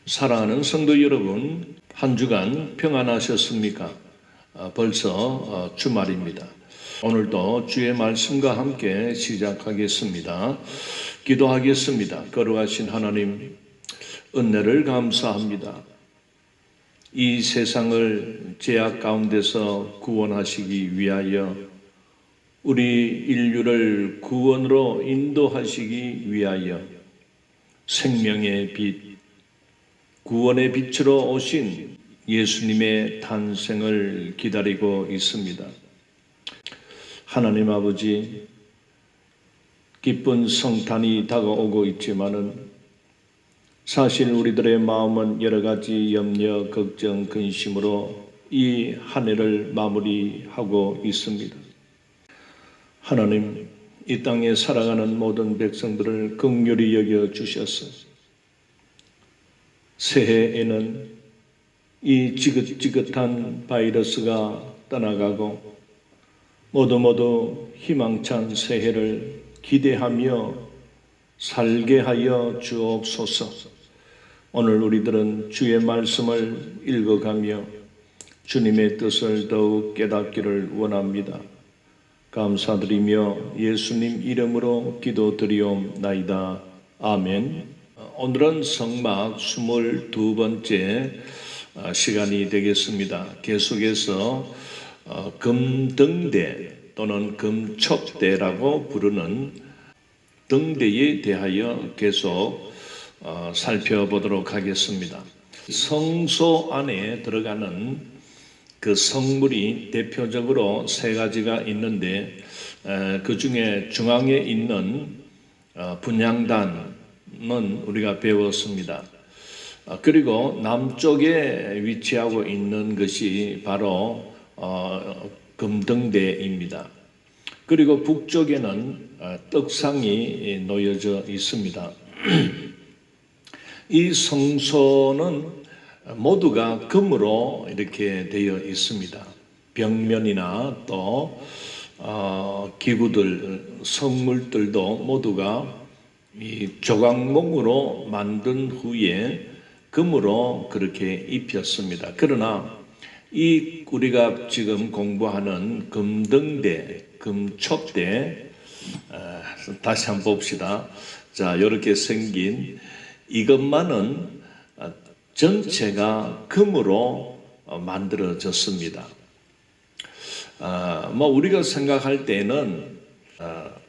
사랑하는 성도 여러분, 한 주간 평안하셨습니까? 벌써 주말입니다. 오늘도 주의 말씀과 함께 시작하겠습니다. 기도하겠습니다. 거룩하신 하나님, 은혜를 감사합니다. 이 세상을 죄악 가운데서 구원하시기 위하여 우리 인류를 구원으로 인도하시기 위하여 생명의 빛, 구원의 빛으로 오신 예수님의 탄생을 기다리고 있습니다. 하나님 아버지, 기쁜 성탄이 다가오고 있지만은 사실 우리들의 마음은 여러 가지 염려, 걱정, 근심으로 이 한 해를 마무리하고 있습니다. 하나님, 이 땅에 살아가는 모든 백성들을 긍휼히 여겨 주셔서 새해에는 이 지긋지긋한 바이러스가 떠나가고 모두 희망찬 새해를 기대하며 살게 하여 주옵소서. 오늘 우리들은 주의 말씀을 읽어가며 주님의 뜻을 더욱 깨닫기를 원합니다. 감사드리며 예수님 이름으로 기도드리옵나이다. 아멘. 오늘은 성막 22번째 시간이 되겠습니다. 계속해서 금등대 또는 금촉대라고 부르는 등대에 대하여 계속 살펴보도록 하겠습니다. 성소 안에 들어가는 그 성물이 대표적으로 세 가지가 있는데 그 중에 중앙에 있는 분향단 는 우리가 배웠습니다. 그리고 남쪽에 위치하고 있는 것이 바로 금등대입니다. 그리고 북쪽에는 떡상이 놓여져 있습니다. 이 성소는 모두가 금으로 이렇게 되어 있습니다. 벽면이나 또 기구들, 성물들도 모두가 이 조각목으로 만든 후에 금으로 그렇게 입혔습니다. 그러나 이 우리가 지금 공부하는 금등대, 금촉대, 다시 한번 봅시다. 자, 이렇게 생긴 이것만은 전체가 금으로 만들어졌습니다. 우리가 생각할 때는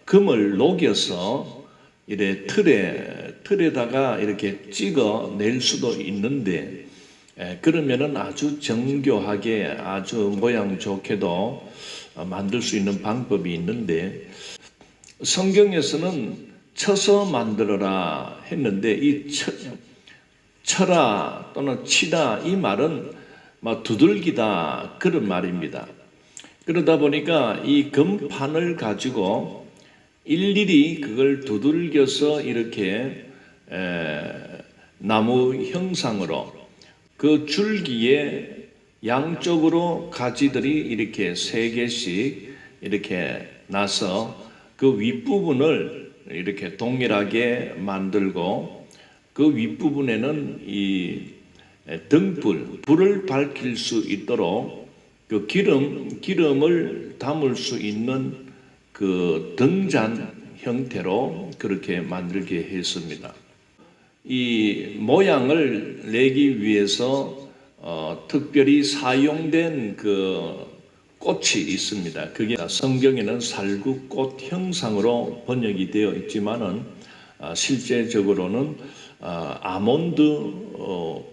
금을 녹여서 이래 틀에다가 이렇게 찍어 낼 수도 있는데 그러면은 아주 정교하게 아주 모양 좋게도 만들 수 있는 방법이 있는데 성경에서는 쳐서 만들어라 했는데 이 쳐라 또는 치다 이 말은 두들기다 그런 말입니다. 그러다 보니까 이 금판을 가지고 일일이 그걸 두들겨서 이렇게 나무 형상으로 그 줄기에 양쪽으로 가지들이 이렇게 3개씩 이렇게 나서 그 윗부분을 이렇게 동일하게 만들고 그 윗부분에는 이 불을 밝힐 수 있도록 그 기름을 담을 수 있는 그 등잔 형태로 그렇게 만들게 했습니다. 이 모양을 내기 위해서 특별히 사용된 그 꽃이 있습니다. 그게 성경에는 살구꽃 형상으로 번역이 되어 있지만은 실제적으로는 아몬드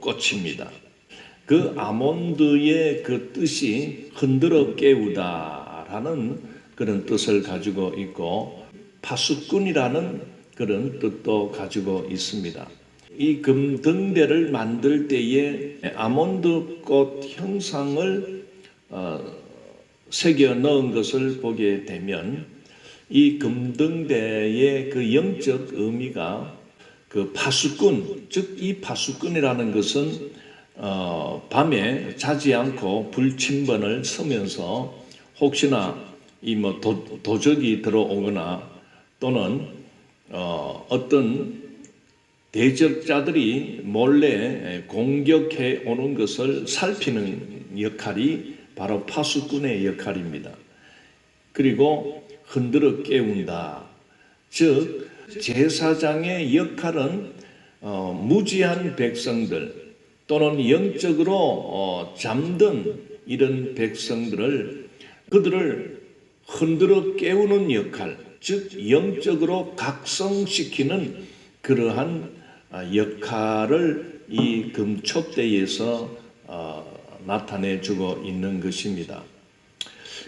꽃입니다. 그 아몬드의 그 뜻이 흔들어 깨우다라는 그런 뜻을 가지고 있고 파수꾼이라는 그런 뜻도 가지고 있습니다. 이 금등대를 만들 때에 아몬드꽃 형상을 새겨 넣은 것을 보게 되면 이 금등대의 그 영적 의미가 그 파수꾼, 즉 이 파수꾼이라는 것은 밤에 자지 않고 불침번을 서면서 혹시나 이 도적이 들어오거나 또는 어떤 대적자들이 몰래 공격해 오는 것을 살피는 역할이 바로 파수꾼의 역할입니다. 그리고 흔들어 깨운다. 즉 제사장의 역할은 무지한 백성들 또는 영적으로 잠든 이런 백성들을 그들을 흔들어 깨우는 역할, 즉 영적으로 각성시키는 그러한 역할을 이 금촛대에서 나타내주고 있는 것입니다.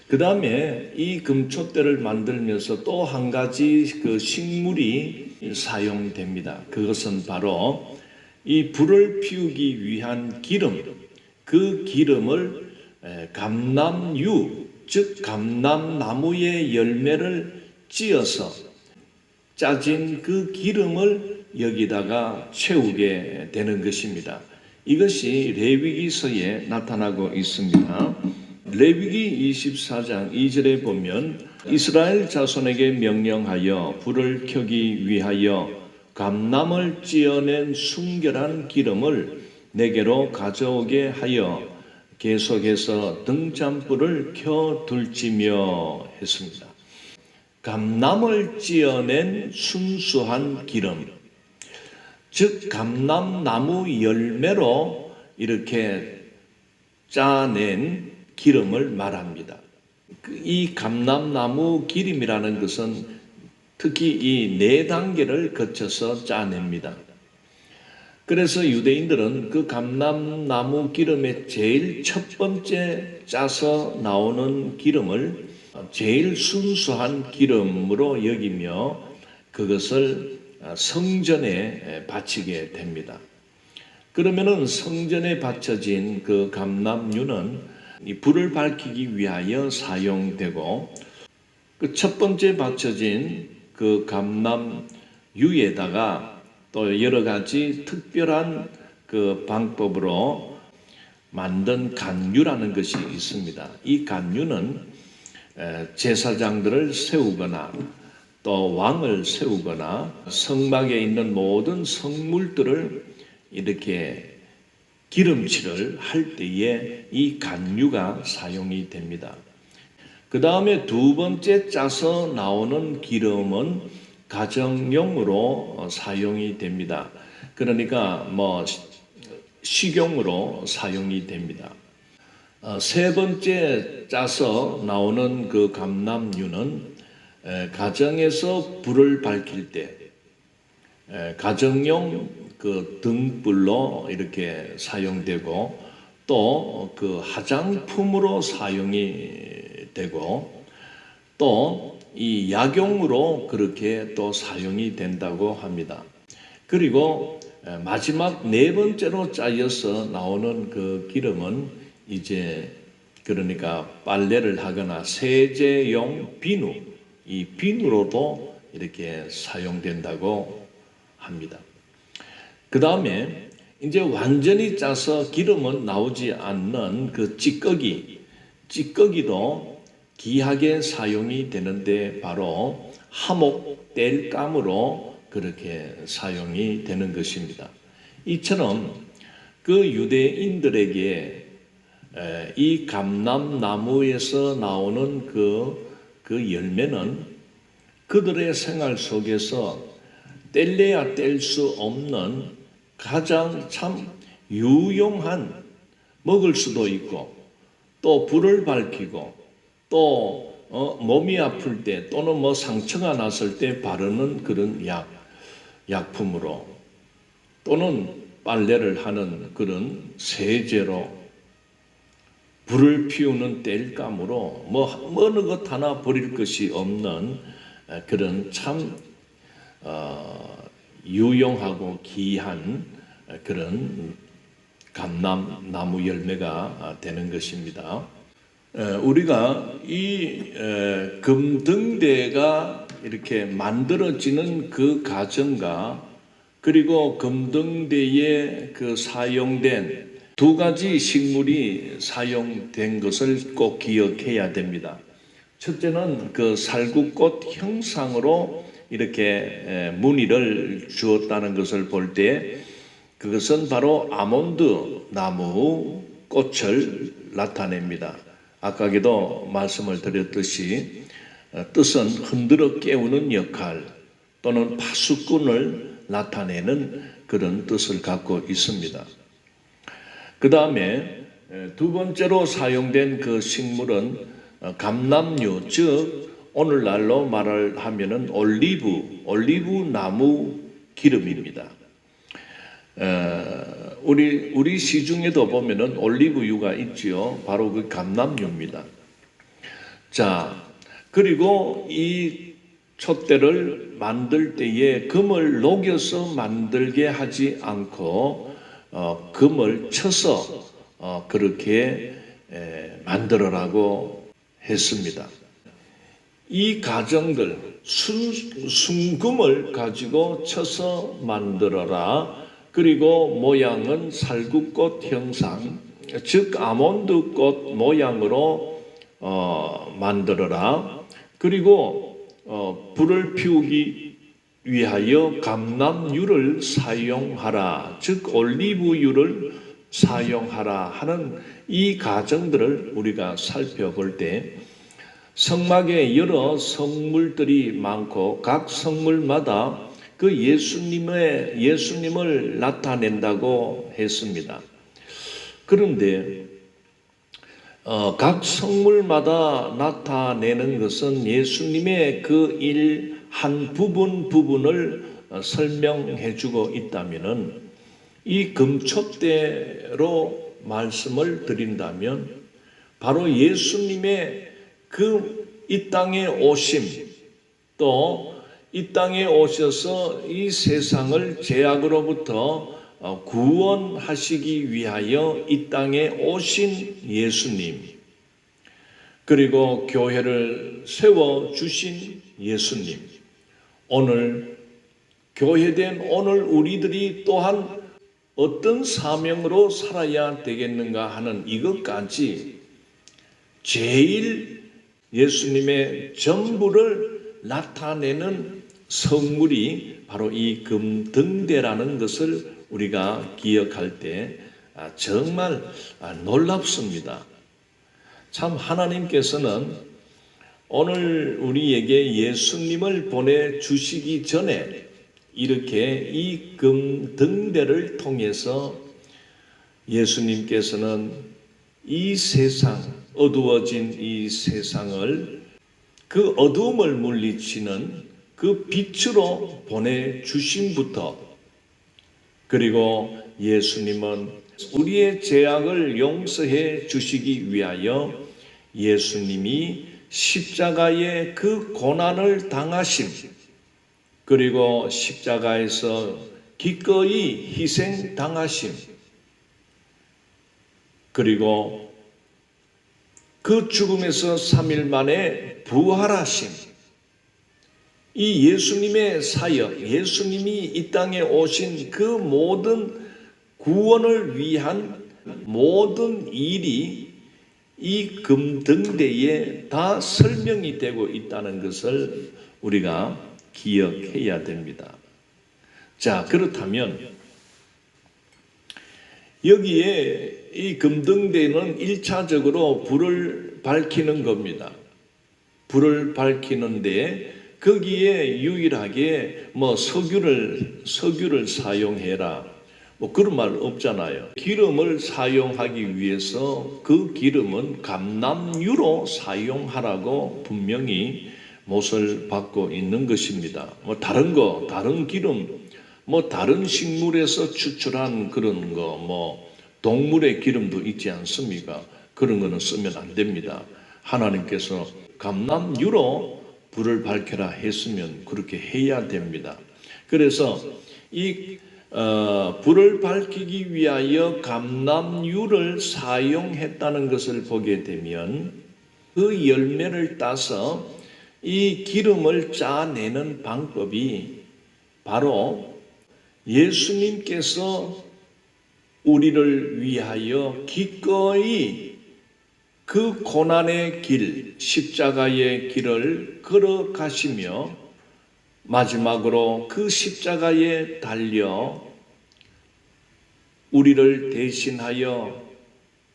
그 다음에 이 금촛대를 만들면서 또 한 가지 그 식물이 사용됩니다. 그것은 바로 이 불을 피우기 위한 기름, 그 기름을 감람유, 즉 감람나무의 열매를 찧어서 짜진 그 기름을 여기다가 채우게 되는 것입니다. 이것이 레위기서에 나타나고 있습니다. 레위기 24장 2절에 보면 이스라엘 자손에게 명령하여 불을 켜기 위하여 감람을 찧어낸 순결한 기름을 내게로 가져오게 하여 계속해서 등잔불을 켜둘지며 했습니다. 감람을 찧어낸 순수한 기름, 즉 감람나무 열매로 이렇게 짜낸 기름을 말합니다. 이 감람나무 기름이라는 것은 특히 이 4단계를 거쳐서 짜냅니다. 그래서 유대인들은 그 감람나무 기름의 제일 첫 번째 짜서 나오는 기름을 제일 순수한 기름으로 여기며 그것을 성전에 바치게 됩니다. 그러면은 성전에 바쳐진 그 감람유는 이 불을 밝히기 위하여 사용되고 그 첫 번째 바쳐진 그 감람유에다가 또 여러 가지 특별한 그 방법으로 만든 간유라는 것이 있습니다. 이 간유는 제사장들을 세우거나 또 왕을 세우거나 성막에 있는 모든 성물들을 이렇게 기름칠을 할 때에 이 간유가 사용이 됩니다. 그 다음에 두 번째 짜서 나오는 기름은 가정용으로 사용이 됩니다. 그러니까 식용으로 사용이 됩니다. 세 번째 짜서 나오는 그 감람유는 가정에서 불을 밝힐 때 가정용 그 등불로 이렇게 사용되고 또 그 화장품으로 사용이 되고 또 이 약용으로 그렇게 또 사용이 된다고 합니다. 그리고 마지막 4번째로 짜여서 나오는 그 기름은 이제 그러니까 빨래를 하거나 세제용 비누, 이 비누로도 이렇게 사용된다고 합니다. 그 다음에 이제 완전히 짜서 기름은 나오지 않는 그 찌꺼기도 귀하게 사용이 되는데 바로 하목 땔감으로 그렇게 사용이 되는 것입니다. 이처럼 그 유대인들에게 이 감람나무에서 나오는 그 열매는 그들의 생활 속에서 뗄래야 뗄 수 없는 가장 참 유용한, 먹을 수도 있고 또 불을 밝히고 또 몸이 아플 때 또는 상처가 났을 때 바르는 그런 약품으로 또는 빨래를 하는 그런 세제로 불을 피우는 땔감으로 어느 것 하나 버릴 것이 없는 그런 참 유용하고 귀한 그런 감람나무 열매가 되는 것입니다. 우리가 이 금등대가 이렇게 만들어지는 그 과정과 그리고 금등대에 그 사용된 두 가지 식물이 사용된 것을 꼭 기억해야 됩니다. 첫째는 그 살구꽃 형상으로 이렇게 무늬를 주었다는 것을 볼 때 그것은 바로 아몬드 나무 꽃을 나타냅니다. 아까도 말씀을 드렸듯이 뜻은 흔들어 깨우는 역할 또는 파수꾼을 나타내는 그런 뜻을 갖고 있습니다. 그 다음에 두 번째로 사용된 그 식물은 감람류, 즉 오늘날로 말을 하면은 올리브 나무 기름입니다. 우리 시중에도 보면은 올리브유가 있지요. 바로 그 감람유입니다. 자, 그리고 이 촛대를 만들 때에 금을 녹여서 만들게 하지 않고 금을 쳐서 그렇게 만들어라고 했습니다. 이 가정들 순금을 가지고 쳐서 만들어라. 그리고 모양은 살구꽃 형상, 즉 아몬드꽃 모양으로 만들어라. 그리고 불을 피우기 위하여 감람유를 사용하라. 즉 올리브유를 사용하라 하는 이 가정들을 우리가 살펴볼 때 성막에 여러 성물들이 많고 각 성물마다 그 예수님을 나타낸다고 했습니다. 그런데 각 성물마다 나타내는 것은 예수님의 그 일 한 부분을 설명해 주고 있다면은 이 금촛대로 말씀을 드린다면 바로 예수님의 그 이 땅에 오심, 또 이 땅에 오셔서 이 세상을 죄악으로부터 구원하시기 위하여 이 땅에 오신 예수님, 그리고 교회를 세워주신 예수님, 오늘 교회된 오늘 우리들이 또한 어떤 사명으로 살아야 되겠는가 하는 이것까지 제일 예수님의 전부를 나타내는 성물이 바로 이 금등대라는 것을 우리가 기억할 때 정말 놀랍습니다. 참 하나님께서는 오늘 우리에게 예수님을 보내주시기 전에 이렇게 이 금등대를 통해서 예수님께서는 이 세상, 어두워진 이 세상을 그 어두움을 물리치는 그 빛으로 보내주심부터, 그리고 예수님은 우리의 죄악을 용서해 주시기 위하여 예수님이 십자가의 그 고난을 당하심, 그리고 십자가에서 기꺼이 희생당하심, 그리고 그 죽음에서 3일 만에 부활하심, 이 예수님의 사역, 예수님이 이 땅에 오신 그 모든 구원을 위한 모든 일이 이 금등대에 다 설명이 되고 있다는 것을 우리가 기억해야 됩니다. 자, 그렇다면 여기에 이 금등대는 1차적으로 불을 밝히는 겁니다. 불을 밝히는데 거기에 유일하게 석유를 사용해라, 그런 말 없잖아요. 기름을 사용하기 위해서 그 기름은 감람유로 사용하라고 분명히 못을 받고 있는 것입니다. 다른 기름, 다른 식물에서 추출한 그런 거, 동물의 기름도 있지 않습니까? 그런 거는 쓰면 안 됩니다. 하나님께서 감람유로 불을 밝혀라 했으면 그렇게 해야 됩니다. 그래서 이 불을 밝히기 위하여 감람유를 사용했다는 것을 보게 되면 그 열매를 따서 이 기름을 짜내는 방법이 바로 예수님께서 우리를 위하여 기꺼이 그 고난의 길, 십자가의 길을 걸어가시며 마지막으로 그 십자가에 달려 우리를 대신하여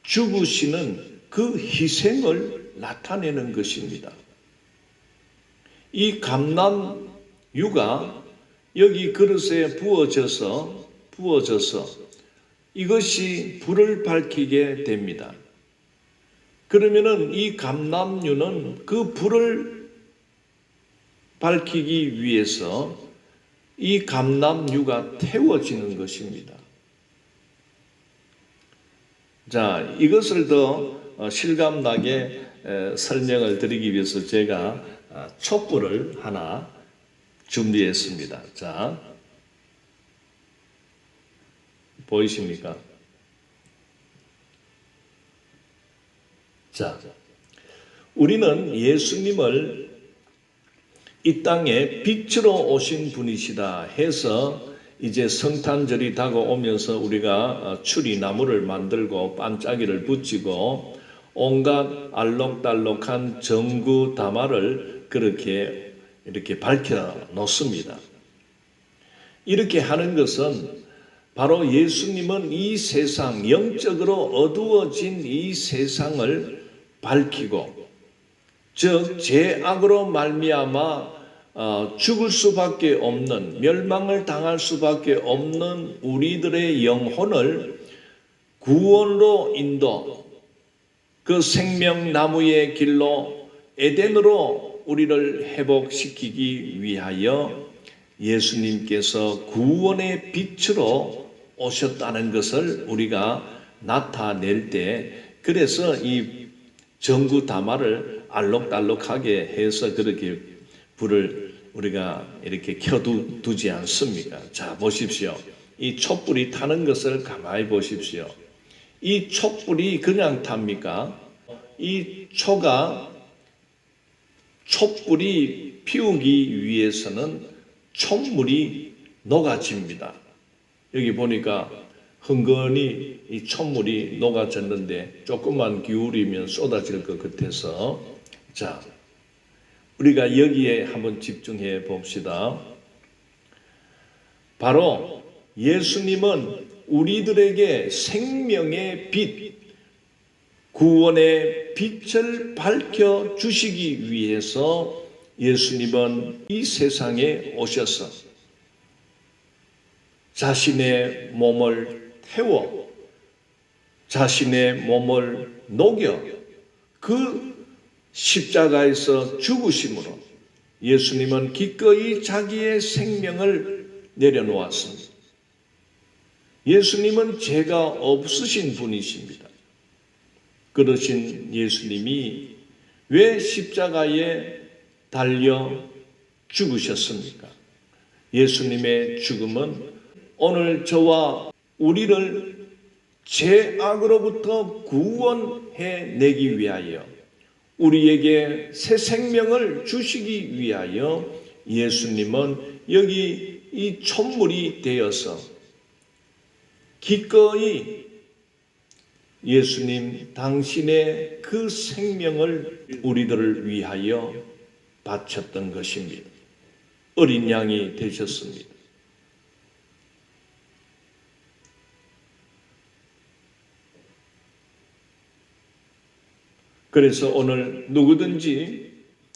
죽으시는 그 희생을 나타내는 것입니다. 이 감람유가 여기 그릇에 부어져서 이것이 불을 밝히게 됩니다. 그러면은 이 감람유는 그 불을 밝히기 위해서 이 감람유가 태워지는 것입니다. 자, 이것을 더 실감나게 설명을 드리기 위해서 제가 촛불을 하나 준비했습니다. 자, 보이십니까? 자, 우리는 예수님을 이 땅에 빛으로 오신 분이시다 해서 이제 성탄절이 다가오면서 우리가 추리나무를 만들고 반짝이를 붙이고 온갖 알록달록한 전구 다마를 그렇게 이렇게 밝혀 놓습니다. 이렇게 하는 것은 바로 예수님은 이 세상, 영적으로 어두워진 이 세상을 밝히고, 즉 죄악으로 말미암아 죽을 수밖에 없는, 멸망을 당할 수밖에 없는 우리들의 영혼을 구원으로 인도, 그 생명나무의 길로 에덴으로 우리를 회복시키기 위하여 예수님께서 구원의 빛으로 오셨다는 것을 우리가 나타낼 때, 그래서 이 전구 다마를 알록달록하게 해서 그렇게 불을 우리가 이렇게 켜두지 않습니까? 자, 보십시오. 이 촛불이 타는 것을 가만히 보십시오. 이 촛불이 그냥 탑니까? 이 촛불이 피우기 위해서는 촛물이 녹아집니다. 여기 보니까 흥건히 이 촛물이 녹아졌는데 조금만 기울이면 쏟아질 것 같아서, 자, 우리가 여기에 한번 집중해 봅시다. 바로 예수님은 우리들에게 생명의 빛, 구원의 빛을 밝혀 주시기 위해서 예수님은 이 세상에 오셔서 자신의 몸을 태워 자신의 몸을 녹여 그 십자가에서 죽으심으로 예수님은 기꺼이 자기의 생명을 내려놓았습니다. 예수님은 죄가 없으신 분이십니다. 그러신 예수님이 왜 십자가에 달려 죽으셨습니까? 예수님의 죽음은 오늘 저와 우리를 죄악으로부터 구원해 내기 위하여, 우리에게 새 생명을 주시기 위하여 예수님은 여기 이 촛물이 되어서 기꺼이 예수님 당신의 그 생명을 우리들을 위하여 바쳤던 것입니다. 어린 양이 되셨습니다. 그래서 오늘 누구든지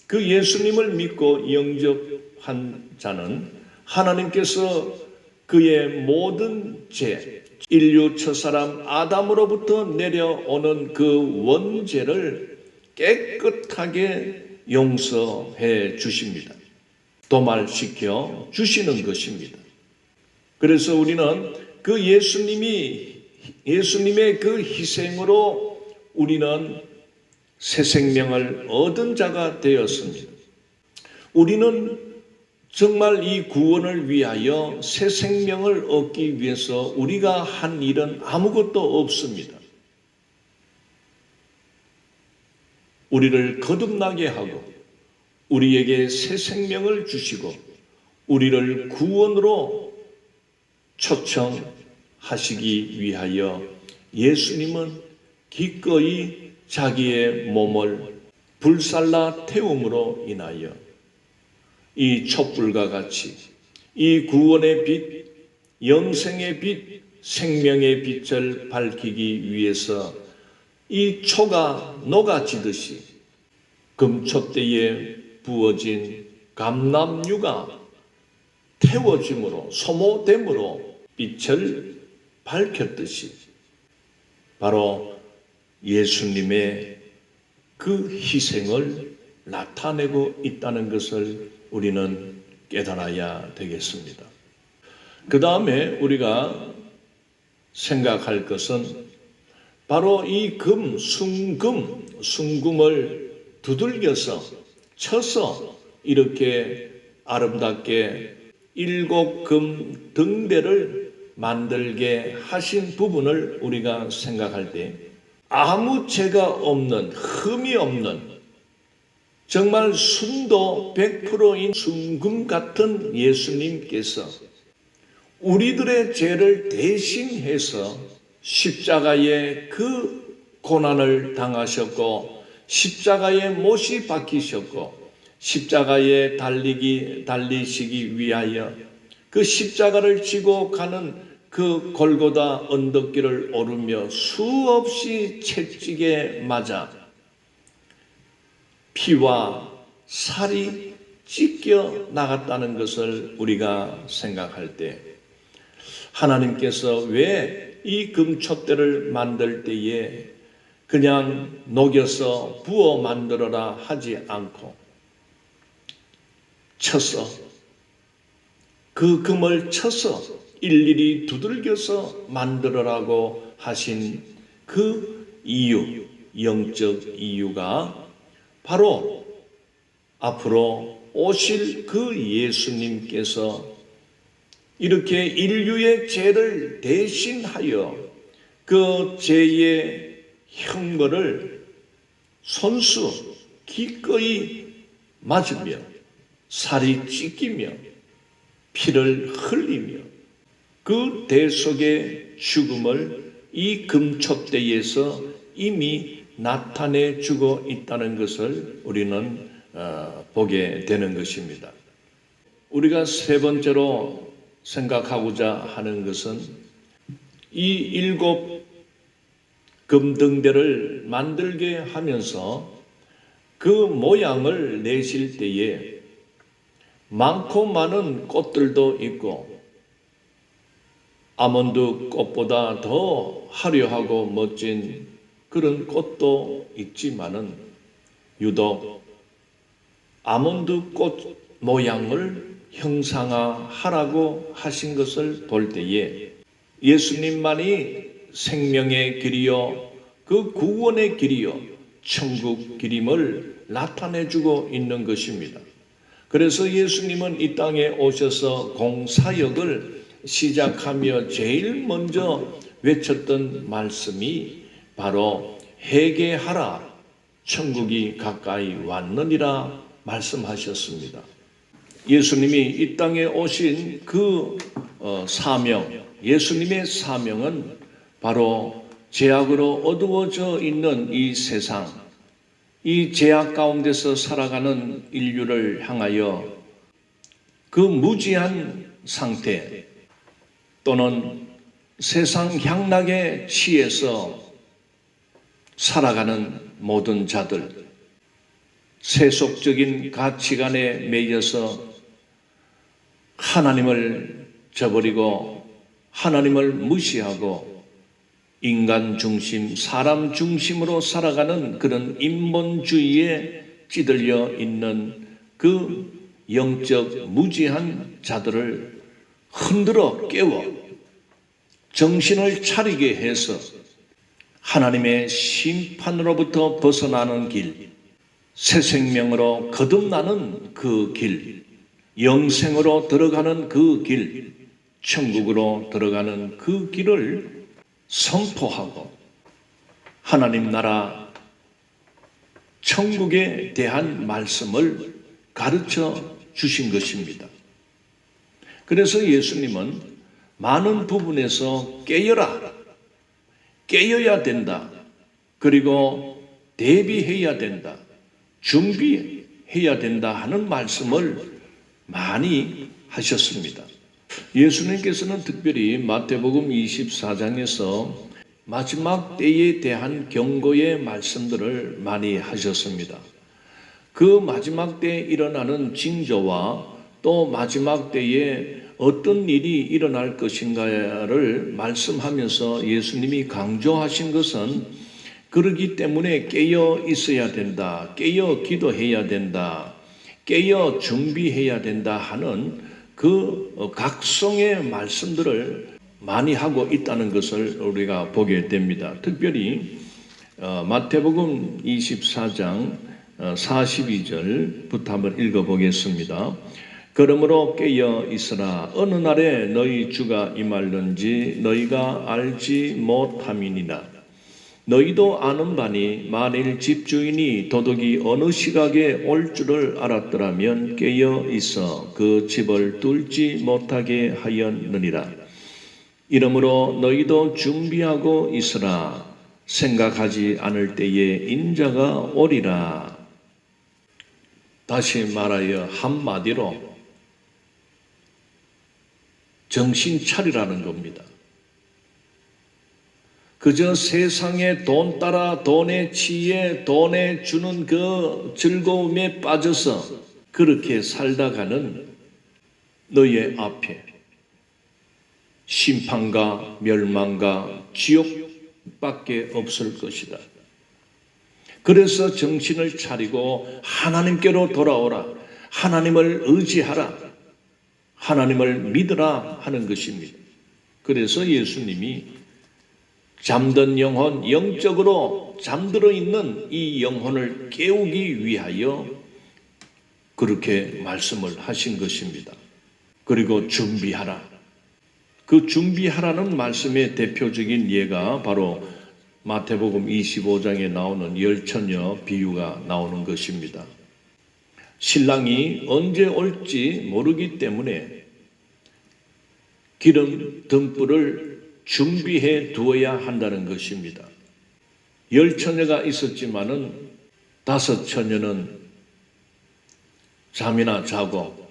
그 예수님을 믿고 영접한 자는 하나님께서 그의 모든 죄, 인류 첫사람 아담으로부터 내려오는 그 원죄를 깨끗하게 용서해 주십니다. 도말시켜 주시는 것입니다. 그래서 우리는 그 예수님의 그 희생으로 우리는 새 생명을 얻은 자가 되었습니다. 우리는 정말 이 구원을 위하여 새 생명을 얻기 위해서 우리가 한 일은 아무것도 없습니다. 우리를 거듭나게 하고 우리에게 새 생명을 주시고 우리를 구원으로 초청하시기 위하여 예수님은 기꺼이 자기의 몸을 불살라 태움으로 인하여 이 촛불과 같이 이 구원의 빛, 영생의 빛, 생명의 빛을 밝히기 위해서 이 초가 녹아지듯이 금초대에 부어진 감람유가 태워짐으로 소모됨으로 빛을 밝혔듯이 바로 예수님의 그 희생을 나타내고 있다는 것을 우리는 깨달아야 되겠습니다. 그 다음에 우리가 생각할 것은 바로 이 순금을 두들겨서 쳐서 이렇게 아름답게 7금 등대를 만들게 하신 부분을 우리가 생각할 때 아무 죄가 없는, 흠이 없는 정말 순도 100%인 순금 같은 예수님께서 우리들의 죄를 대신해서 십자가에 그 고난을 당하셨고 십자가에 못이 박히셨고 십자가에 달리시기 위하여 그 십자가를 지고 가는 그 골고다 언덕길을 오르며 수없이 채찍에 맞아 피와 살이 찢겨 나갔다는 것을 우리가 생각할 때 하나님께서 왜 이 금촛대를 만들 때에 그냥 녹여서 부어 만들어라 하지 않고 쳐서 그 금을 쳐서 일일이 두들겨서 만들어라고 하신 그 이유, 영적 이유가 바로 앞으로 오실 그 예수님께서 이렇게 인류의 죄를 대신하여 그 죄의 형벌을 손수 기꺼이 맞으며 살이 찢기며 피를 흘리며 그 대속의 죽음을 이 금촛대에서 이미 나타내 주고 있다는 것을 우리는 보게 되는 것입니다. 우리가 세 번째로 생각하고자 하는 것은 이 7 금등대를 만들게 하면서 그 모양을 내실 때에 많고 많은 꽃들도 있고 아몬드 꽃보다 더 화려하고 멋진 그런 꽃도 있지만은 유독 아몬드 꽃 모양을 형상화하라고 하신 것을 볼 때에 예수님만이 생명의 길이요 그 구원의 길이요 천국 길임을 나타내주고 있는 것입니다. 그래서 예수님은 이 땅에 오셔서 공사역을 시작하며 제일 먼저 외쳤던 말씀이 바로 회개하라 천국이 가까이 왔느니라 말씀하셨습니다. 예수님이 이 땅에 오신 그 사명, 예수님의 사명은 바로 죄악으로 어두워져 있는 이 세상, 이 죄악 가운데서 살아가는 인류를 향하여 그 무지한 상태 또는 세상 향락에 취해서 살아가는 모든 자들, 세속적인 가치관에 매여서 하나님을 저버리고 하나님을 무시하고 인간 중심, 사람 중심으로 살아가는 그런 인본주의에 찌들려 있는 그 영적 무지한 자들을 흔들어 깨워 정신을 차리게 해서 하나님의 심판으로부터 벗어나는 길, 새 생명으로 거듭나는 그 길, 영생으로 들어가는 그 길, 천국으로 들어가는 그 길을 선포하고 하나님 나라 천국에 대한 말씀을 가르쳐 주신 것입니다. 그래서 예수님은 많은 부분에서 깨어야 된다. 그리고 대비해야 된다. 준비해야 된다 하는 말씀을 많이 하셨습니다. 예수님께서는 특별히 마태복음 24장에서 마지막 때에 대한 경고의 말씀들을 많이 하셨습니다. 그 마지막 때에 일어나는 징조와 또 마지막 때에 어떤 일이 일어날 것인가를 말씀하면서 예수님이 강조하신 것은 그러기 때문에 깨어 있어야 된다, 깨어 기도해야 된다, 깨어 준비해야 된다 하는 그 각성의 말씀들을 많이 하고 있다는 것을 우리가 보게 됩니다. 특별히 마태복음 24장 42절부터 한번 읽어보겠습니다. 그러므로 깨어 있으라. 어느 날에 너희 주가 임할는지 너희가 알지 못함이니라. 너희도 아는 바니 만일 집주인이 도둑이 어느 시각에 올 줄을 알았더라면 깨어 있어 그 집을 뚫지 못하게 하였느니라. 이러므로 너희도 준비하고 있으라. 생각하지 않을 때에 인자가 오리라. 다시 말하여 한마디로 정신 차리라는 겁니다. 그저 세상의 돈 따라 돈의 치에 돈에 주는 그 즐거움에 빠져서 그렇게 살다가는 너의 앞에 심판과 멸망과 지옥밖에 없을 것이다. 그래서 정신을 차리고 하나님께로 돌아오라. 하나님을 의지하라. 하나님을 믿으라 하는 것입니다. 그래서 예수님이 잠든 영혼, 영적으로 잠들어 있는 이 영혼을 깨우기 위하여 그렇게 말씀을 하신 것입니다. 그리고 준비하라. 그 준비하라는 말씀의 대표적인 예가 바로 마태복음 25장에 나오는 열처녀 비유가 나오는 것입니다. 신랑이 언제 올지 모르기 때문에 기름 등불을 준비해 두어야 한다는 것입니다. 10처녀가 있었지만은 5처녀는 잠이나 자고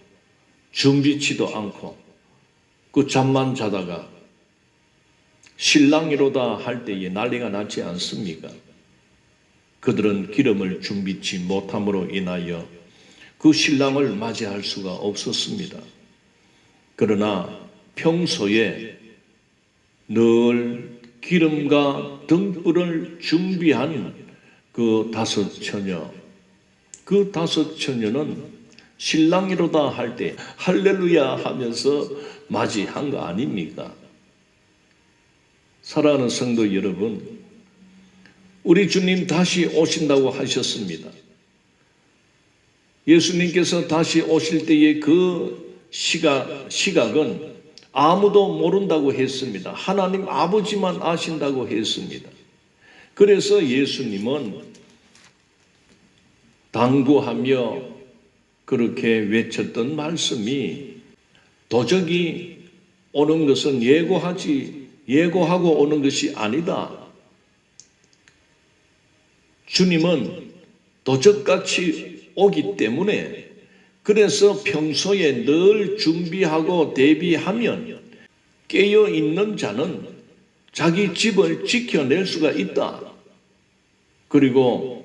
준비치도 않고 그 잠만 자다가 신랑이로다 할 때에 난리가 나지 않습니까? 그들은 기름을 준비치 못함으로 인하여 그 신랑을 맞이할 수가 없었습니다. 그러나 평소에 늘 기름과 등불을 준비한 그 5처녀, 그 5처녀는 신랑이로다 할 때 할렐루야 하면서 맞이한 거 아닙니까? 사랑하는 성도 여러분, 우리 주님 다시 오신다고 하셨습니다. 예수님께서 다시 오실 때의 그 시각은 아무도 모른다고 했습니다. 하나님 아버지만 아신다고 했습니다. 그래서 예수님은 당부하며 그렇게 외쳤던 말씀이 도적이 오는 것은 예고하고 오는 것이 아니다. 주님은 도적같이 오기 때문에 그래서 평소에 늘 준비하고 대비하면 깨어있는 자는 자기 집을 지켜낼 수가 있다. 그리고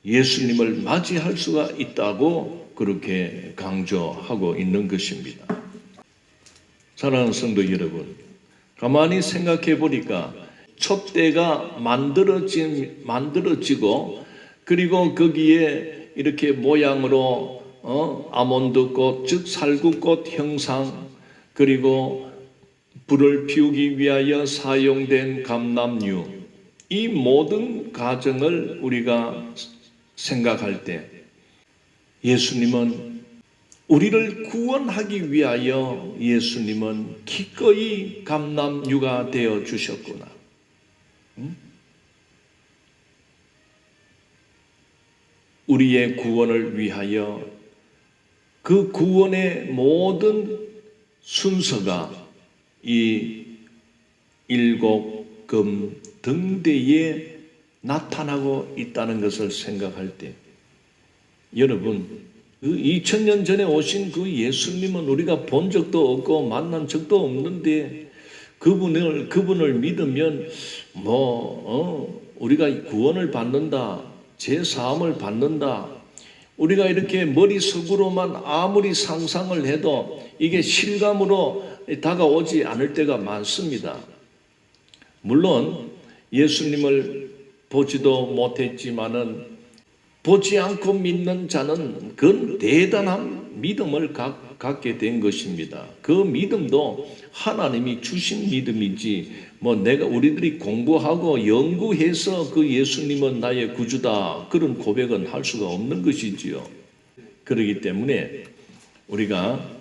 예수님을 맞이할 수가 있다고 그렇게 강조하고 있는 것입니다. 사랑하는 성도 여러분, 가만히 생각해 보니까 촛대가 만들어지고 그리고 거기에 이렇게 모양으로 아몬드꽃, 즉 살구꽃 형상, 그리고 불을 피우기 위하여 사용된 감람류, 이 모든 과정을 우리가 생각할 때 예수님은 우리를 구원하기 위하여 예수님은 기꺼이 감람류가 되어 주셨구나. 우리의 구원을 위하여 그 구원의 모든 순서가 이 7금 등대에 나타나고 있다는 것을 생각할 때 여러분, 그 2000년 전에 오신 그 예수님은 우리가 본 적도 없고 만난 적도 없는데 그분을 믿으면 우리가 구원을 받는다, 죄사함을 받는다. 우리가 이렇게 머릿속으로만 아무리 상상을 해도 이게 실감으로 다가오지 않을 때가 많습니다. 물론 예수님을 보지도 못했지만은 보지 않고 믿는 자는 그 대단한 믿음을 갖게 된 것입니다. 그 믿음도 하나님이 주신 믿음이지 우리들이 공부하고 연구해서 그 예수님은 나의 구주다 그런 고백은 할 수가 없는 것이지요. 그렇기 때문에 우리가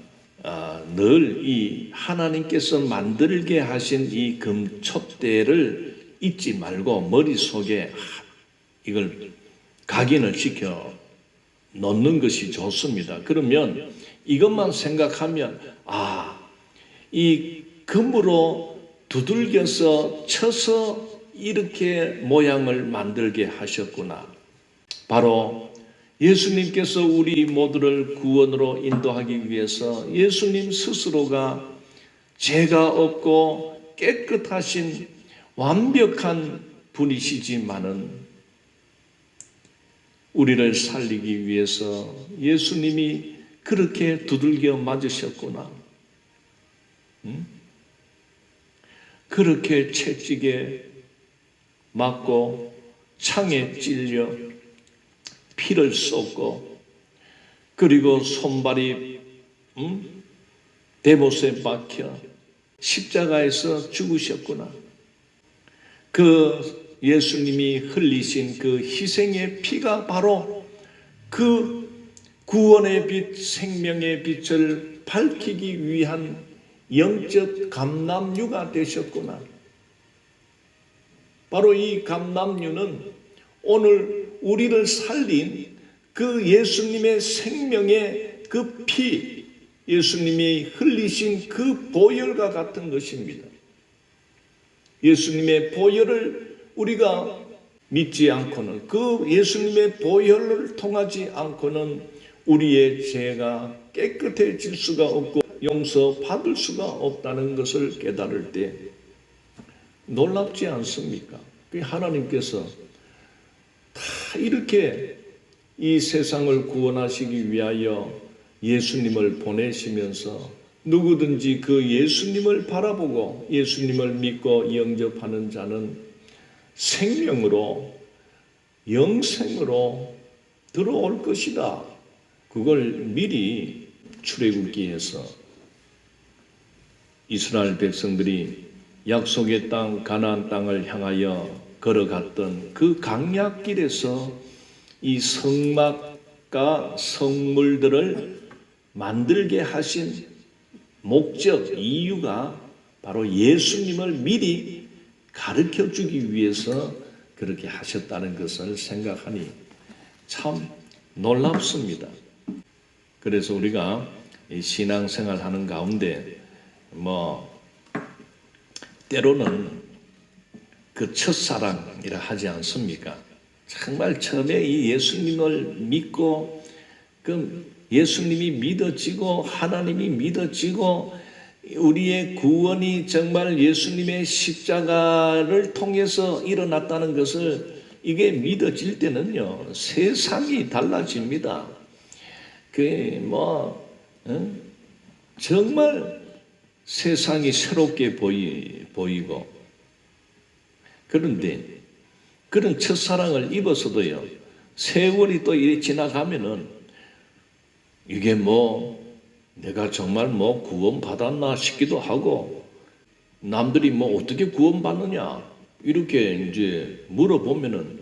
늘 이 하나님께서 만들게 하신 이 금촛대를 잊지 말고 머릿속에 이걸 각인을 시켜 놓는 것이 좋습니다. 그러면 이것만 생각하면 이 금으로 두들겨서 쳐서 이렇게 모양을 만들게 하셨구나. 바로 예수님께서 우리 모두를 구원으로 인도하기 위해서 예수님 스스로가 죄가 없고 깨끗하신 완벽한 분이시지만은 우리를 살리기 위해서 예수님이 그렇게 두들겨 맞으셨구나. 그렇게 채찍에 맞고 창에 찔려 피를 쏟고 그리고 손발이 대못에 박혀 십자가에서 죽으셨구나. 그 예수님이 흘리신 그 희생의 피가 바로 그 구원의 빛, 생명의 빛을 밝히기 위한 영적 감람유가 되셨구나. 바로 이 감람유는 오늘 우리를 살린 그 예수님의 생명의 그 피, 예수님이 흘리신 그 보혈과 같은 것입니다. 예수님의 보혈을 우리가 믿지 않고는, 그 예수님의 보혈을 통하지 않고는 우리의 죄가 깨끗해질 수가 없고 용서받을 수가 없다는 것을 깨달을 때 놀랍지 않습니까? 하나님께서 다 이렇게 이 세상을 구원하시기 위하여 예수님을 보내시면서 누구든지 그 예수님을 바라보고 예수님을 믿고 영접하는 자는 생명으로 영생으로 들어올 것이다. 그걸 미리 출애굽기에서 이스라엘 백성들이 약속의 땅 가나안 땅을 향하여 걸어갔던 그 강약길에서 이 성막과 성물들을 만들게 하신 목적, 이유가 바로 예수님을 미리 가르쳐주기 위해서 그렇게 하셨다는 것을 생각하니 참 놀랍습니다. 그래서 우리가 신앙생활 하는 가운데 때로는 그 첫사랑이라 하지 않습니까? 정말 처음에 이 예수님을 믿고 그 예수님이 믿어지고 하나님이 믿어지고 우리의 구원이 정말 예수님의 십자가를 통해서 일어났다는 것을 이게 믿어질 때는요, 세상이 달라집니다. 정말 세상이 새롭게 보이고 그런데 그런 첫사랑을 입어서도요, 세월이 또 이렇게 지나가면은 이게 내가 정말 구원받았나 싶기도 하고 남들이 어떻게 구원받느냐 이렇게 이제 물어보면은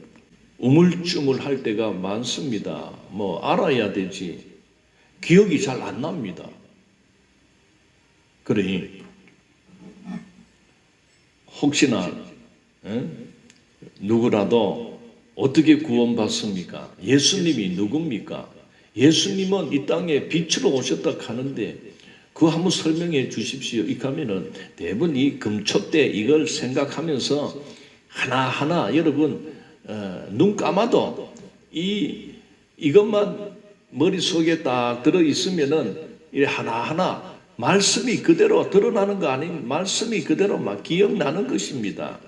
우물쭈물할 때가 많습니다. 알아야 되지. 기억이 잘 안 납니다. 그러니 혹시나 누구라도 어떻게 구원받습니까? 예수님이 누굽니까? 예수님은 이 땅에 빛으로 오셨다 하는데 그거 한번 설명해 주십시오. 이렇게 하면은 대부분 이 금촛대 이걸 생각하면서 하나하나 여러분 눈 감아도 이것만 머릿속에 딱 들어 있으면은 이 하나하나 말씀이 그대로 드러나는 거 아닌 말씀이 그대로 막 기억나는 것입니다.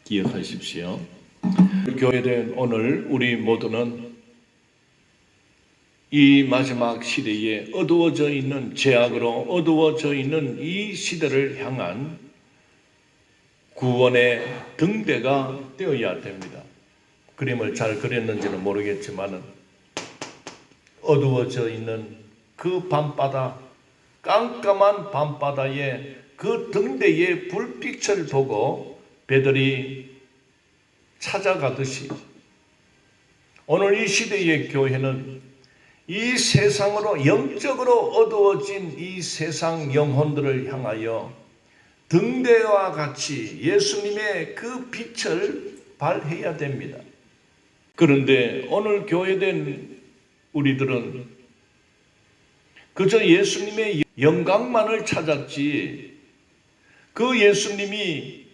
기억하십시오. 교회된 오늘 우리 모두는 이 마지막 시대에 어두워져 있는 죄악으로 어두워져 있는 이 시대를 향한 구원의 등대가 되어야 됩니다. 그림을 잘 그렸는지는 모르겠지만 어두워져 있는 그 밤바다, 깜깜한 밤바다에 그 등대의 불빛을 보고 배들이 찾아가듯이 오늘 이 시대의 교회는 이 세상으로 영적으로 어두워진 이 세상 영혼들을 향하여 등대와 같이 예수님의 그 빛을 발해야 됩니다. 그런데 오늘 교회된 우리들은 그저 예수님의 영광만을 찾았지 그 예수님이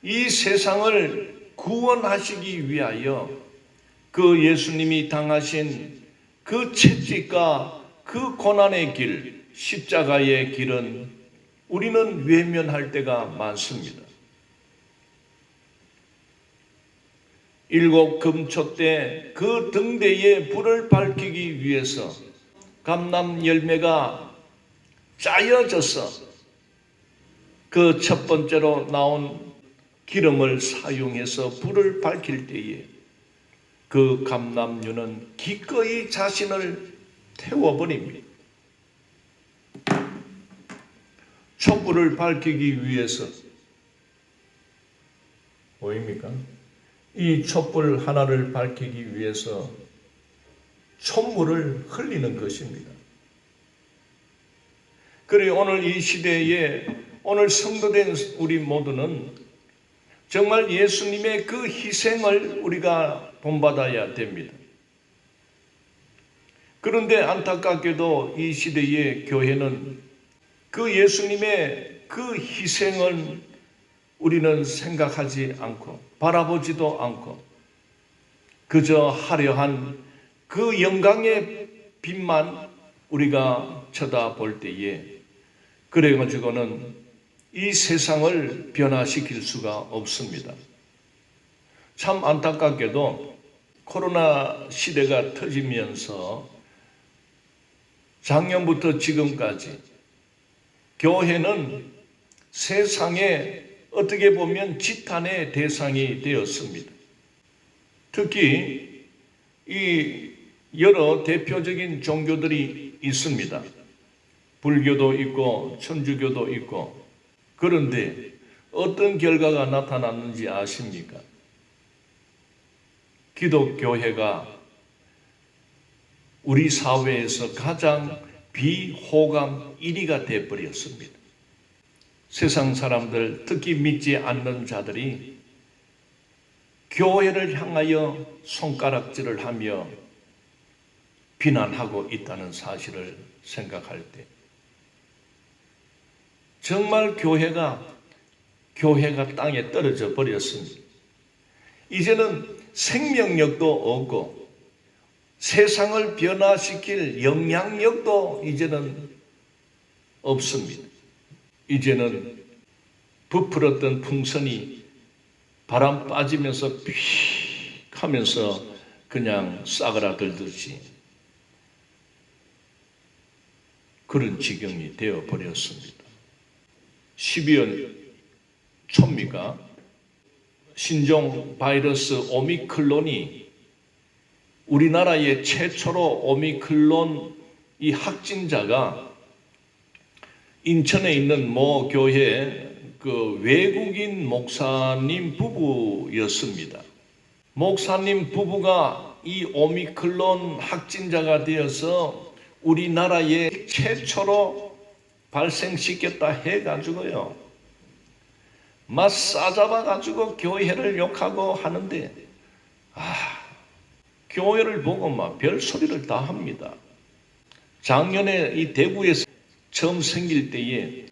이 세상을 구원하시기 위하여 그 예수님이 당하신 그 채찍과 그 고난의 길, 십자가의 길은 우리는 외면할 때가 많습니다. 일곱 금초 때 그 등대에 불을 밝히기 위해서 감람 열매가 짜여져서 그 첫 번째로 나온 기름을 사용해서 불을 밝힐 때에 그 감람류는 기꺼이 자신을 태워버립니다. 촛불을 밝히기 위해서 보입니까? 이 촛불 하나를 밝히기 위해서 촛물을 흘리는 것입니다. 그리고 오늘 이 시대에 오늘 성도된 우리 모두는 정말 예수님의 그 희생을 우리가 본받아야 됩니다. 그런데 안타깝게도 이 시대의 교회는 그 예수님의 그 희생을 우리는 생각하지 않고 바라보지도 않고 그저 화려한 그 영광의 빛만 우리가 쳐다볼 때에 그래가지고는 이 세상을 변화시킬 수가 없습니다. 참 안타깝게도 코로나 시대가 터지면서 작년부터 지금까지 교회는 세상에 어떻게 보면 지탄의 대상이 되었습니다. 특히 이 여러 대표적인 종교들이 있습니다. 불교도 있고 천주교도 있고 그런데 어떤 결과가 나타났는지 아십니까? 기독교회가 우리 사회에서 가장 비호감 1위가 되어버렸습니다. 세상 사람들, 특히 믿지 않는 자들이 교회를 향하여 손가락질을 하며 비난하고 있다는 사실을 생각할 때 정말 교회가 땅에 떨어져 버렸습니다. 이제는 생명력도 없고 세상을 변화시킬 영향력도 이제는 없습니다. 이제는 부풀었던 풍선이 바람 빠지면서 픽 하면서 그냥 싸그라들듯이 그런 지경이 되어버렸습니다. 12월 초입니까? 신종 바이러스 오미크론이 우리나라의 최초로 오미크론 이 확진자가 인천에 있는 모 교회 그 외국인 목사님 부부였습니다. 목사님 부부가 이 오미크론 확진자가 되어서 우리나라에 최초로 발생시켰다 해가지고요. 막 싸잡아가지고 교회를 욕하고 하는데 교회를 보고 막 별소리를 다 합니다. 작년에 이 대구에서 처음 생길 때에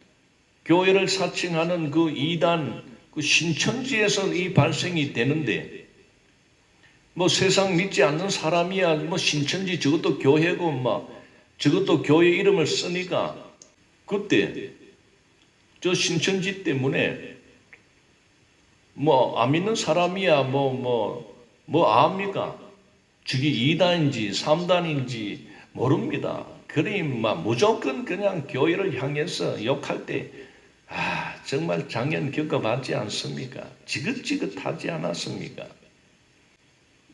교회를 사칭하는 그 이단 그 신천지에서 이 발생이 되는데 뭐 세상 믿지 않는 사람이야 뭐 신천지 저것도 교회고 막 저것도 교회 이름을 쓰니까 그때 저 신천지 때문에 뭐 안 믿는 사람이야 뭐 압니까? 저게 2단인지 3단인지 모릅니다. 그러니 막 무조건 그냥 교회를 향해서 욕할 때 정말 작년 겪어봤지 않습니까? 지긋지긋하지 않았습니까?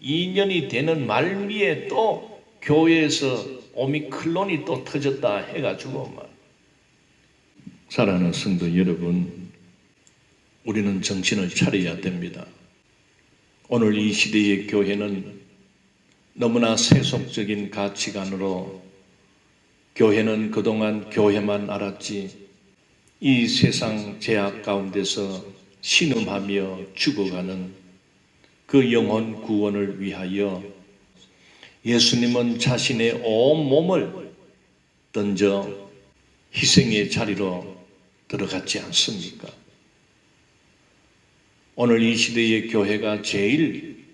2년이 되는 말미에 또 교회에서 오미클론이 또 터졌다 해가지고 막. 사랑하는 성도 여러분, 우리는 정신을 차려야 됩니다. 오늘 이 시대의 교회는 너무나 세속적인 가치관으로 교회는 그동안 교회만 알았지 이 세상 제약 가운데서 신음하며 죽어가는 그 영혼 구원을 위하여 예수님은 자신의 온 몸을 던져 희생의 자리로 들어갔지 않습니까? 오늘 이 시대의 교회가 제일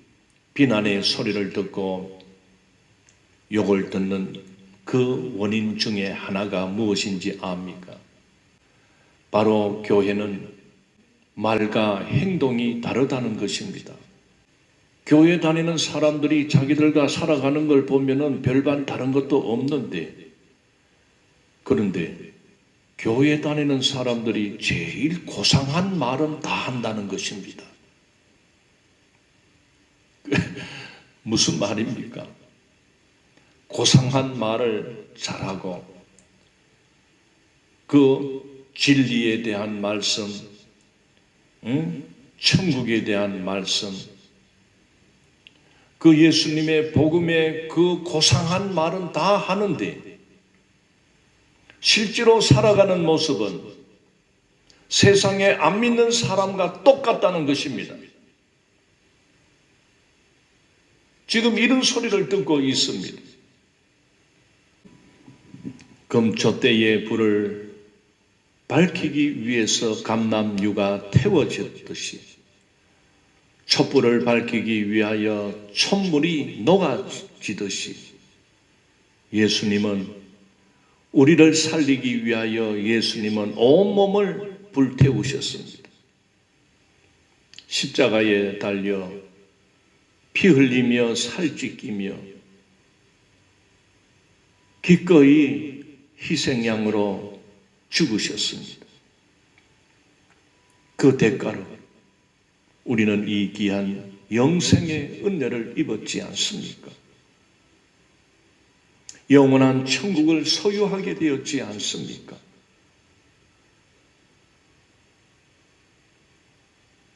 비난의 소리를 듣고 욕을 듣는 그 원인 중에 하나가 무엇인지 압니까? 바로 교회는 말과 행동이 다르다는 것입니다. 교회 다니는 사람들이 자기들과 살아가는 걸 보면은 별반 다른 것도 없는데, 그런데 교회 다니는 사람들이 제일 고상한 말은 다 한다는 것입니다. 무슨 말입니까? 고상한 말을 잘하고 그 진리에 대한 말씀, 천국에 대한 말씀, 그 예수님의 복음의 그 고상한 말은 다 하는데 실제로 살아가는 모습은 세상에 안 믿는 사람과 똑같다는 것입니다. 지금 이런 소리를 듣고 있습니다. 금초대의 불을 밝히기 위해서 감람유가 태워졌듯이 촛불을 밝히기 위하여 촛물이 녹아지듯이 예수님은 우리를 살리기 위하여 예수님은 온몸을 불태우셨습니다. 십자가에 달려 피 흘리며 살 찢기며 기꺼이 희생양으로 죽으셨습니다. 그 대가로 우리는 이 귀한 영생의 은혜를 입었지 않습니까? 영원한 천국을 소유하게 되었지 않습니까?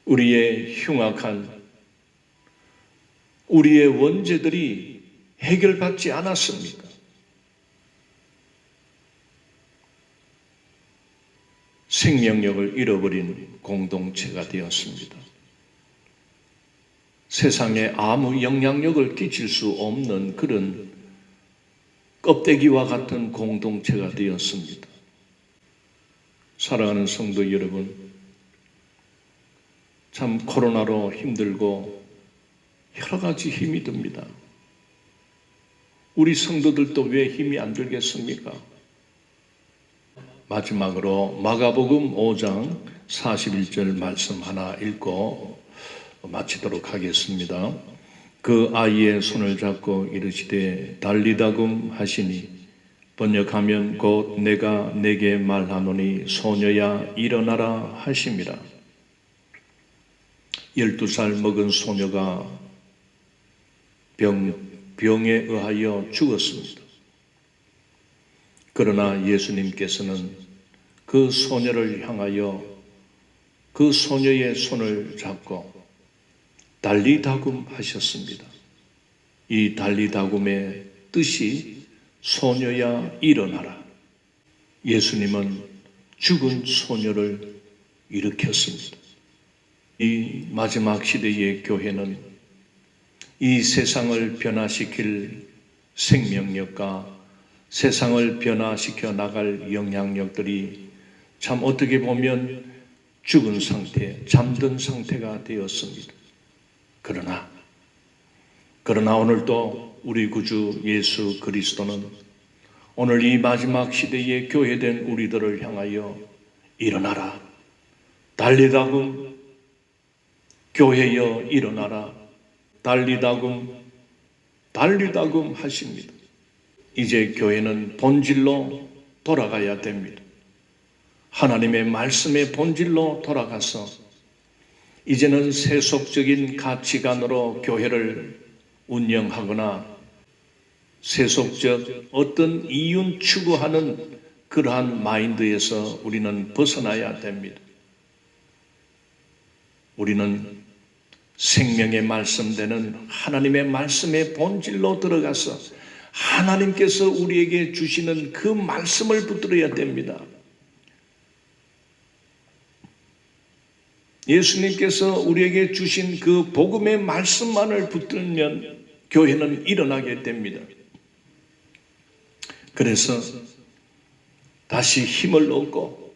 우리의 흉악한 우리의 원죄들이 해결받지 않았습니까? 생명력을 잃어버린 공동체가 되었습니다. 세상에 아무 영향력을 끼칠 수 없는 그런 껍데기와 같은 공동체가 되었습니다. 사랑하는 성도 여러분, 참 코로나로 힘들고 여러 가지 힘이 듭니다. 우리 성도들도 왜 힘이 안 들겠습니까? 마지막으로 마가복음 5장 41절 말씀 하나 읽고 마치도록 하겠습니다. 그 아이의 손을 잡고 이르시되 달리다금 하시니 번역하면 곧 내가 내게 말하노니 소녀야 일어나라 하심이라. 12살 먹은 소녀가 병에 의하여 죽었습니다. 그러나 예수님께서는 그 소녀를 향하여 그 소녀의 손을 잡고 달리다금 하셨습니다. 이 달리다금의 뜻이 소녀야 일어나라. 예수님은 죽은 소녀를 일으켰습니다. 이 마지막 시대의 교회는 이 세상을 변화시킬 생명력과 세상을 변화시켜 나갈 영향력들이 참 어떻게 보면 죽은 상태, 잠든 상태가 되었습니다. 그러나 그러나 오늘도 우리 구주 예수 그리스도는 오늘 이 마지막 시대에 교회된 우리들을 향하여 일어나라, 달리다금 교회여 일어나라, 달리다금 하십니다. 이제 교회는 본질로 돌아가야 됩니다. 하나님의 말씀의 본질로 돌아가서 이제는 세속적인 가치관으로 교회를 운영하거나 세속적 어떤 이윤 추구하는 그러한 마인드에서 우리는 벗어나야 됩니다. 우리는 생명의 말씀되는 하나님의 말씀의 본질로 들어가서 하나님께서 우리에게 주시는 그 말씀을 붙들어야 됩니다. 예수님께서 우리에게 주신 그 복음의 말씀만을 붙들면 교회는 일어나게 됩니다. 그래서 다시 힘을 얻고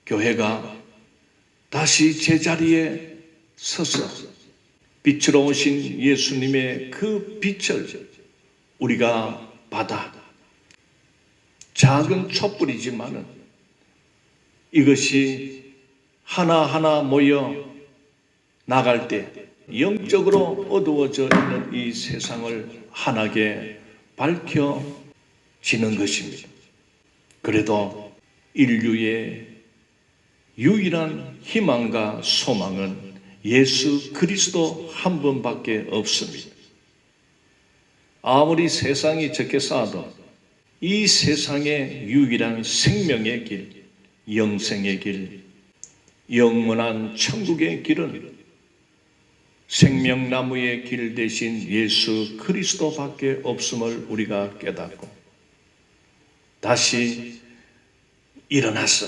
교회가 다시 제자리에 서서 빛으로 오신 예수님의 그 빛을 우리가 받아 작은 촛불이지만은 이것이 하나하나 모여 나갈 때 영적으로 어두워져 있는 이 세상을 환하게 밝혀지는 것입니다. 그래도 인류의 유일한 희망과 소망은 예수 그리스도 한 분밖에 없습니다. 아무리 세상이 적게 쌓아도 이 세상의 유일한 생명의 길, 영생의 길, 영원한 천국의 길은 생명나무의 길 대신 예수 그리스도밖에 없음을 우리가 깨닫고 다시 일어나서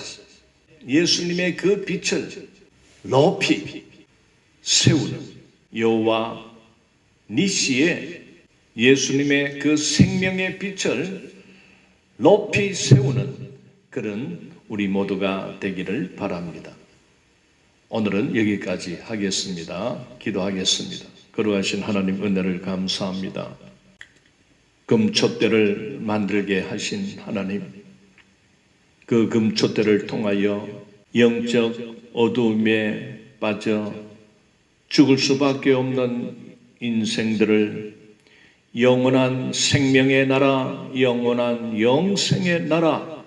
예수님의 그 빛을 높이 세우는 여호와 니시의 예수님의 그 생명의 빛을 높이 세우는 그런 우리 모두가 되기를 바랍니다. 오늘은 여기까지 하겠습니다. 기도하겠습니다. 거룩하신 하나님 은혜를 감사합니다. 금촛대를 만들게 하신 하나님, 그 금촛대를 통하여 영적 어두움에 빠져 죽을 수밖에 없는 인생들을 영원한 생명의 나라, 영원한 영생의 나라,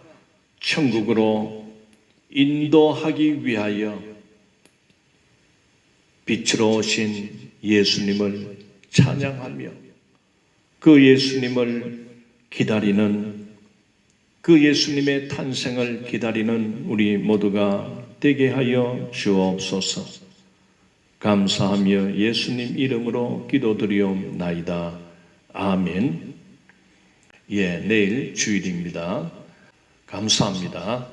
천국으로 인도하기 위하여 빛으로 오신 예수님을 찬양하며 그 예수님을 기다리는, 그 예수님의 탄생을 기다리는 우리 모두가 되게 하여 주옵소서. 감사하며 예수님 이름으로 기도드리옵나이다. 아멘. 예, 내일 주일입니다. 감사합니다.